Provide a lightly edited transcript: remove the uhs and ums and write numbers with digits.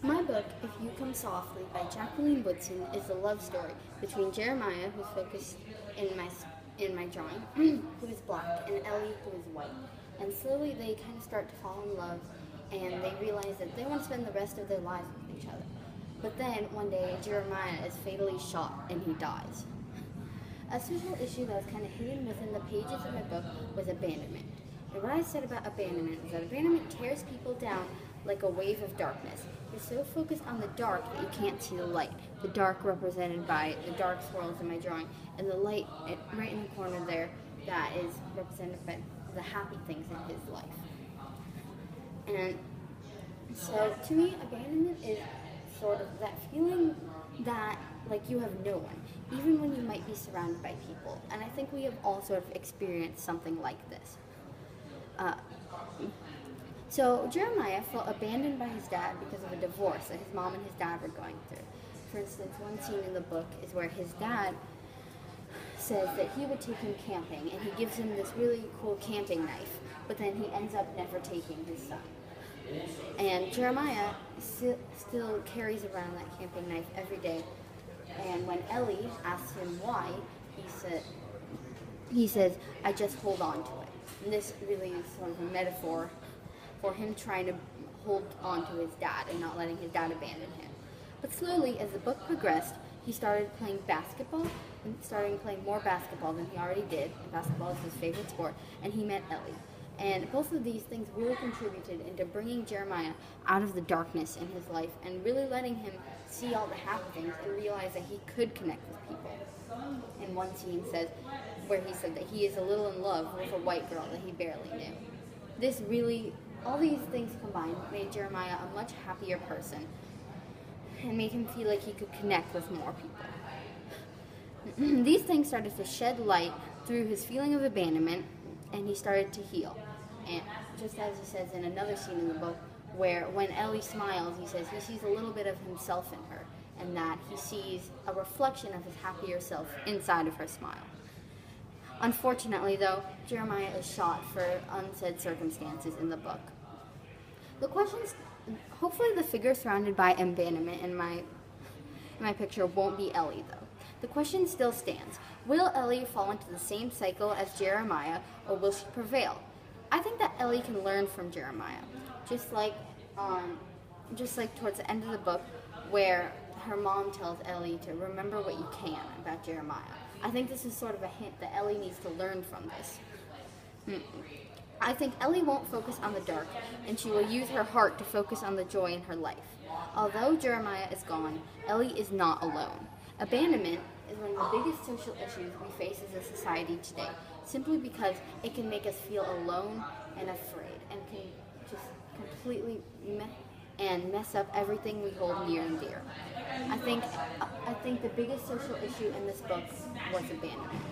My book, If You Come Softly, by Jacqueline Woodson, is a love story between Jeremiah, who's focused in my drawing, who is black, and Ellie, who is white. And slowly they kind of start to fall in love, and they realize that they want to spend the rest of their lives with each other. But then, one day, Jeremiah is fatally shot, and he dies. A social issue that was kind of hidden within the pages of my book was abandonment. And what I said about abandonment was that abandonment tears people down like a wave of darkness. You're so focused on the dark that you can't see the light. The dark represented by the dark swirls in my drawing, and the light right in the corner there that is represented by the happy things in his life. And so to me, abandonment is sort of that feeling that like you have no one, even when you might be surrounded by people. And I think we have all sort of experienced something like this. So Jeremiah felt abandoned by his dad because of a divorce that his mom and his dad were going through. For instance, one scene in the book is where his dad says that he would take him camping, and he gives him this really cool camping knife, but then he ends up never taking his son. And Jeremiah still carries around that camping knife every day, and when Ellie asks him why, he says, I just hold on to it. And this really is sort of a metaphor for him trying to hold on to his dad and not letting his dad abandon him. But slowly, as the book progressed, he started playing basketball and started playing more basketball than he already did. And basketball is his favorite sport, and he met Ellie. And both of these things really contributed into bringing Jeremiah out of the darkness in his life and really letting him see all the happy things and realize that he could connect with people. And one scene says, where he said that he is a little in love with a white girl that he barely knew. All these things combined made Jeremiah a much happier person and made him feel like he could connect with more people. These things started to shed light through his feeling of abandonment, and he started to heal. And just as he says in another scene in the book, where when Ellie smiles, he says he sees a little bit of himself in her, and that he sees a reflection of his happier self inside of her smile. Unfortunately, though, Jeremiah is shot for unsaid circumstances in the book. Hopefully the figure surrounded by abandonment in my picture won't be Ellie, though. The question still stands. Will Ellie fall into the same cycle as Jeremiah, or will she prevail? I think that Ellie can learn from Jeremiah, just like towards the end of the book, where her mom tells Ellie to remember what you can about Jeremiah. I think this is sort of a hint that Ellie needs to learn from this. I think Ellie won't focus on the dark, and she will use her heart to focus on the joy in her life. Although Jeremiah is gone, Ellie is not alone. Abandonment is one of the biggest social issues we face as a society today, simply because it can make us feel alone and afraid, and can just completely mess up everything we hold near and dear. I think the biggest social issue in this book was abandonment.